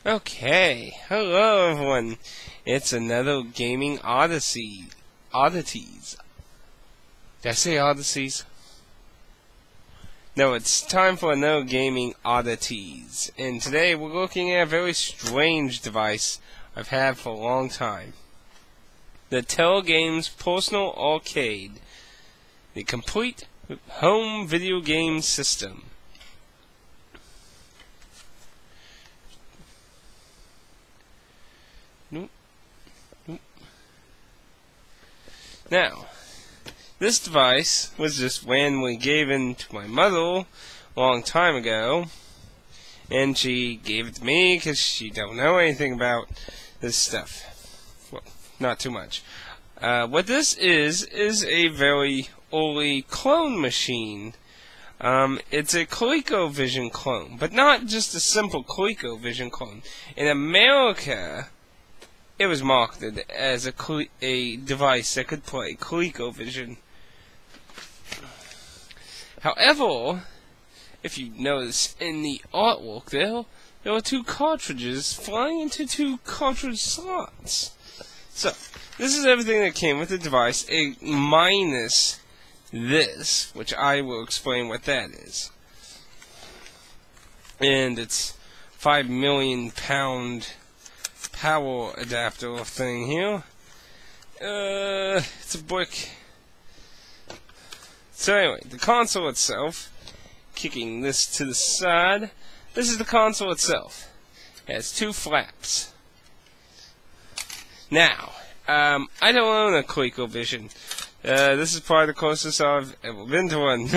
Okay, hello everyone. It's another gaming oddities. Did I say odysseys? No, it's time for another gaming oddities. And today we're looking at a very strange device I've had for a long time. The Telegames Personal Arcade. The complete home video game system. Now, this device was just randomly given to my mother a long time ago, and she gave it to me because she don't know anything about this stuff. Well, not too much. What this is a very early clone machine. It's a ColecoVision clone, but not just a simple ColecoVision clone. In America, it was marketed as a device that could play ColecoVision. However, if you notice in the artwork there are two cartridges flying into two cartridge slots. So, this is everything that came with the device, minus this, which I will explain what that is. And it's 5 million pound power adapter thing here. It's a brick. So anyway, the console itself, kicking this to the side, this is the console itself. It has two flaps. Now, I don't own a ColecoVision. This is probably the closest I've ever been to one.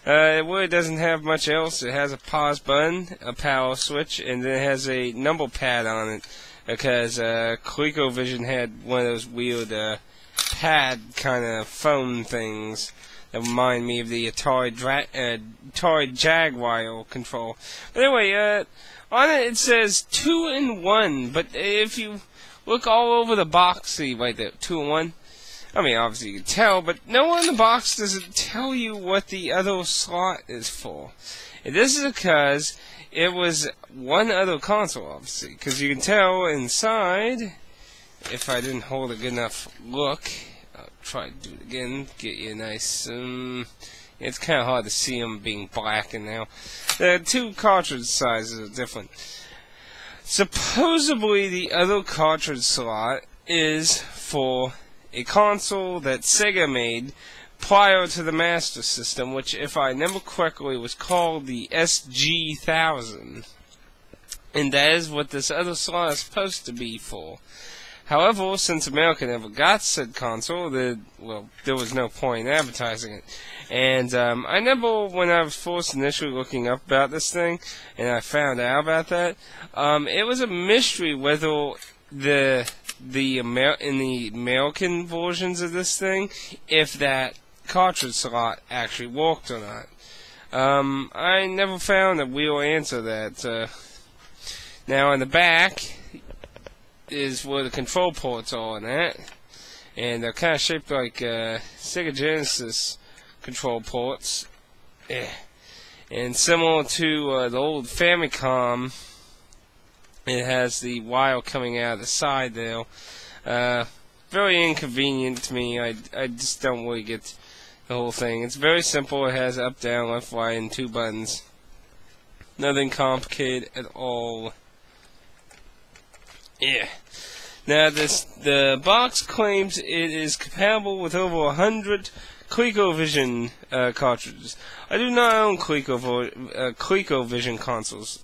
It really doesn't have much else. It has a pause button, a power switch, and then it has a number pad on it, because ColecoVision had one of those weird pad kind of phone things that remind me of the Atari Jaguar control. But anyway, on it says 2-in-1, but if you look all over the box, see right there, 2-in-1. I mean, obviously you can tell, but nowhere in the box does it tell you what the other slot is for. And this is because it was one other console, obviously, because you can tell inside, if I didn't hold a good enough look, I'll try to do it again, get you a nice, it's kind of hard to see them being black and now. The two cartridge sizes are different. Supposedly the other cartridge slot is for a console that Sega made prior to the Master System, which, if I remember correctly, was called the SG-1000. And that is what this other slot is supposed to be for. However, since America never got said console, there was no point in advertising it. And I remember when I was first initially looking up about this thing, and I found out about that, it was a mystery whether in the American versions of this thing, if that cartridge slot actually worked or not. I never found a real answer to that. Now, in the back is where the control ports are on that, and they're kind of shaped like Sega Genesis control ports. And similar to the old Famicom, it has the wire coming out of the side there. Very inconvenient to me. I just don't really get the whole thing. It's very simple. It has up, down, left, right, and two buttons. Nothing complicated at all. Yeah. Now, the box claims it is compatible with over 100 ColecoVision cartridges. I do not own ColecoVision consoles,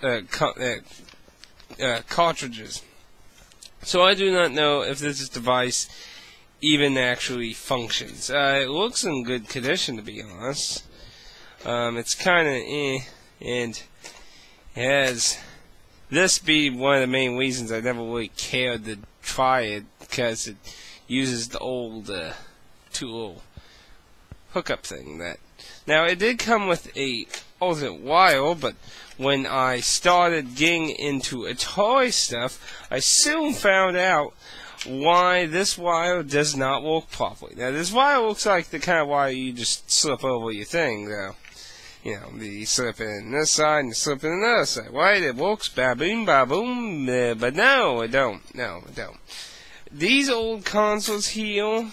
cartridges. So I do not know if this device even actually functions. It looks in good condition, to be honest. It's kind of and it has this be one of the main reasons I never really cared to try it, because it uses the old tool hookup thing. Now it did come with a alternate wire, but when I started getting into Atari stuff, I soon found out why this wire does not work properly. Now, this wire looks like the kind of wire you just slip over your thing, though. You know, the slipping in this side and the slipping in the other side. Right? It works, ba-boom, ba-boom, but no, it don't. No, it don't. These old consoles here,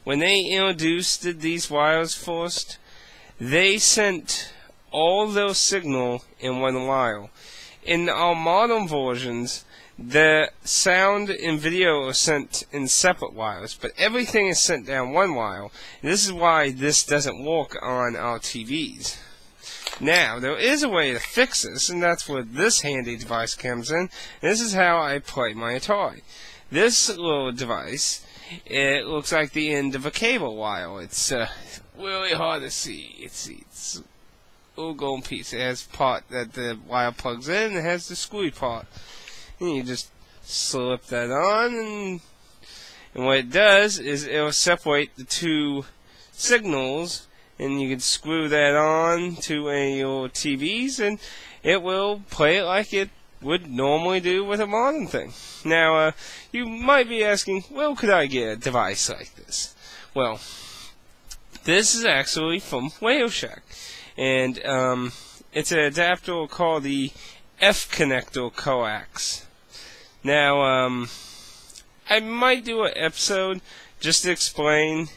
when they introduced these wires first, they sent all those signal in one wire. In our modern versions, the sound and video are sent in separate wires, but everything is sent down one wire. This is why this doesn't work on our TVs. Now, there is a way to fix this, and that's where this handy device comes in. This is how I play my Atari. This little device, it looks like the end of a cable wire. It's really hard to see. It's a little golden piece. It has a part that the wire plugs in, and it has the screwy part. And you just slip that on, and what it does is it will separate the two signals, and you can screw that on to your TVs, and it will play it like it would normally do with a modern thing. Now, you might be asking, well, could I get a device like this? Well, this is actually from Whale Shack, and it's an adapter called the F-connector coax. Now, I might do an episode just to explain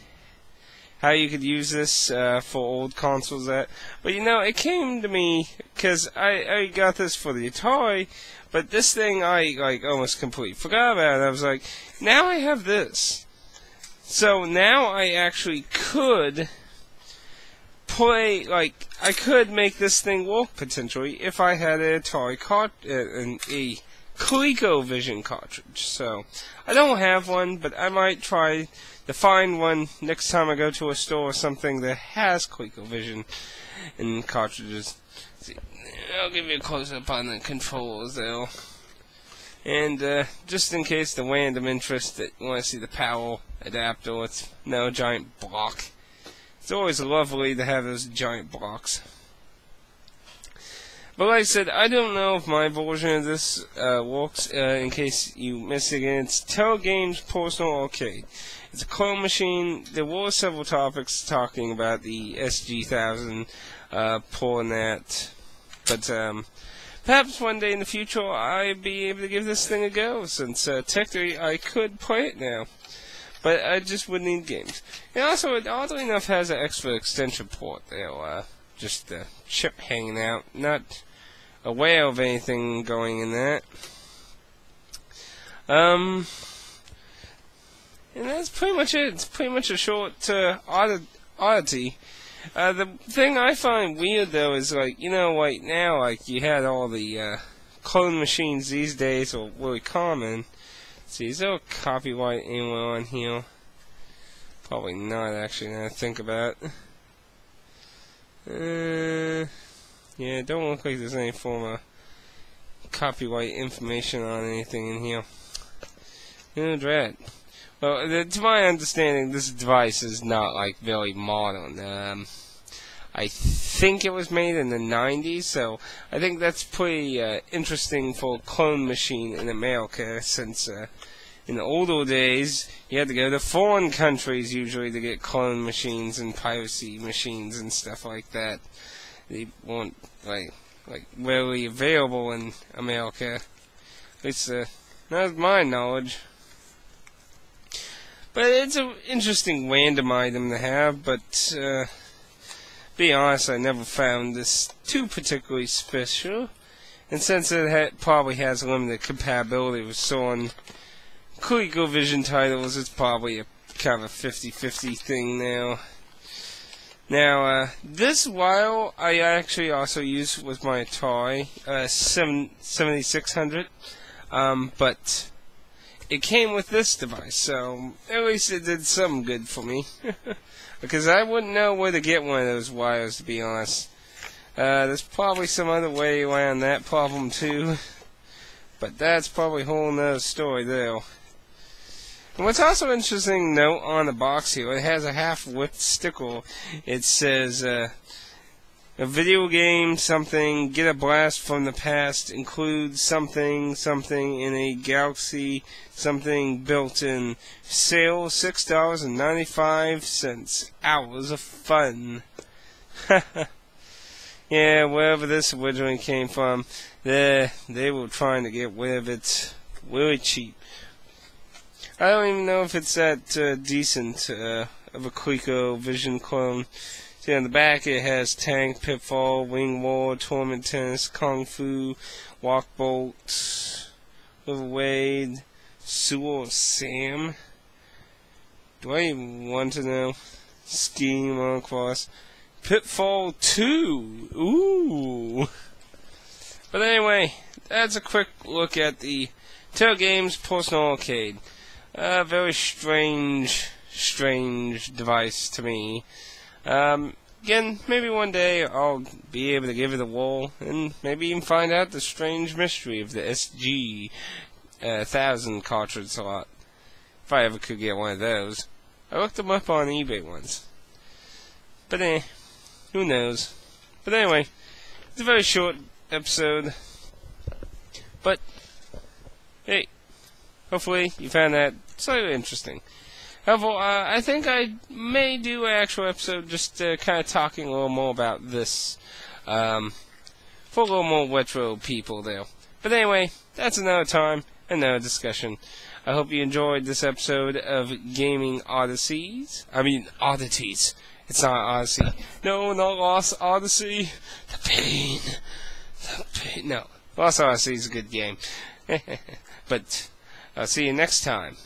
how you could use this for old consoles. But you know, it came to me because I got this for the Atari, but this thing I almost completely forgot about. I was like, now I have this, so now I actually could play, I could make this thing work potentially if I had an Atari a ColecoVision cartridge. So I don't have one, but I might try to find one next time I go to a store or something that has ColecoVision and cartridges. See, I'll give you a close-up on the controls there. And just in case the random interest that you want to see the power adapter, it's no giant block. It's always lovely to have those giant blocks. But like I said, I don't know if my version of this works. In case you missed it again, it's Telegames Personal Arcade. It's a clone machine. There were several topics talking about the SG-1000 pulling that, but perhaps one day in the future I'd be able to give this thing a go, since technically I could play it now. But I just would need games. And also, it oddly enough has an extra extension port there. Just the chip hanging out. Not aware of anything going in that. And that's pretty much it. It's pretty much a short oddity. The thing I find weird though is, like, you know, right now, like, you had all the clone machines these days are really common. Let's see, is there a copyright anywhere on here? Probably not, actually, now I think about it. Yeah, it don't look like there's any form of copyright information on anything in here. Oh, dread. Well, to my understanding, this device is not, like, very modern. I think it was made in the 90s, so I think that's pretty interesting for a clone machine in America, since in the older days, you had to go to foreign countries usually to get clone machines and piracy machines and stuff like that. They weren't, like readily available in America. At least, not my knowledge. But it's an interesting random item to have, but, be honest, I never found this too particularly special. And since it probably has limited compatibility with certain ColecoVision titles, it's probably a kind of a 50-50 thing now. Now, this wire I actually also use with my Atari 7600, but it came with this device, so at least it did some good for me. Because I wouldn't know where to get one of those wires, to be honest. There's probably some other way around that problem too, but that's probably a whole nother story there. And what's also interesting to note on the box here, it has a half-width sticker. It says, a video game, something, get a blast from the past, includes something, something in a galaxy, something built in, sale $6.95, hours of fun. Yeah, wherever this originally came from, they were trying to get rid of it really cheap. I don't even know if it's that decent of a ColecoVision clone. See, on the back it has Tank, Pitfall, Wing War, Tournament Tennis, Kung Fu, Walk Bolt, Little Wade, Sewell Sam. Do I even want to know? Skiing Motocross. Pitfall 2! Ooh! But anyway, that's a quick look at the Telegames Personal Arcade. A very strange device to me. Again, maybe one day I'll be able to give it a whirl and maybe even find out the strange mystery of the SG 1000 cartridge slot. If I ever could get one of those. I looked them up on eBay once. But who knows. But anyway, it's a very short episode. But, hey, hopefully you found that slightly interesting. However, I think I may do an actual episode just kind of talking a little more about this, for a little more retro people there. But anyway, that's another time, another discussion. I hope you enjoyed this episode of Gaming Oddities. It's not Odyssey. No, not Lost Odyssey. The pain. No, Lost Odyssey is a good game. But I'll see you next time.